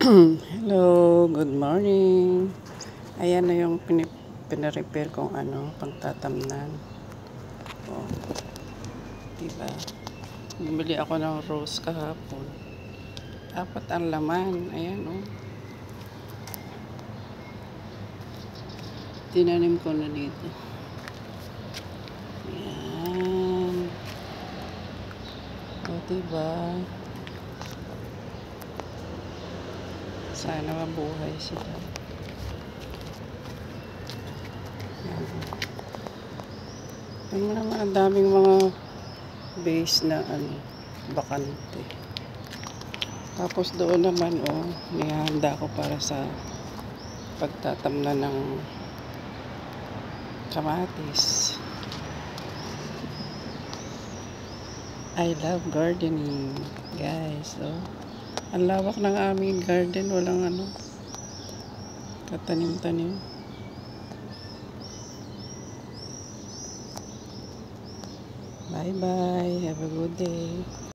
Hello, good morning. Ayan na yung pinarepair kong pagtatamnan. Oh, diba? Bumili ako ng rose kahapon. Apat ang laman. Ayan, oh. Tinanim ko na dito. Ayan. O, diba? Sana mabuhay sila. Ayan. Ano naman, ang daming mga base na bakante. Tapos doon naman, nihanda ko para sa pagtatamnan ng kamatis. I love gardening, guys. Ang lawak ng aming garden, walang katanim-tanim. Bye bye, have a good day.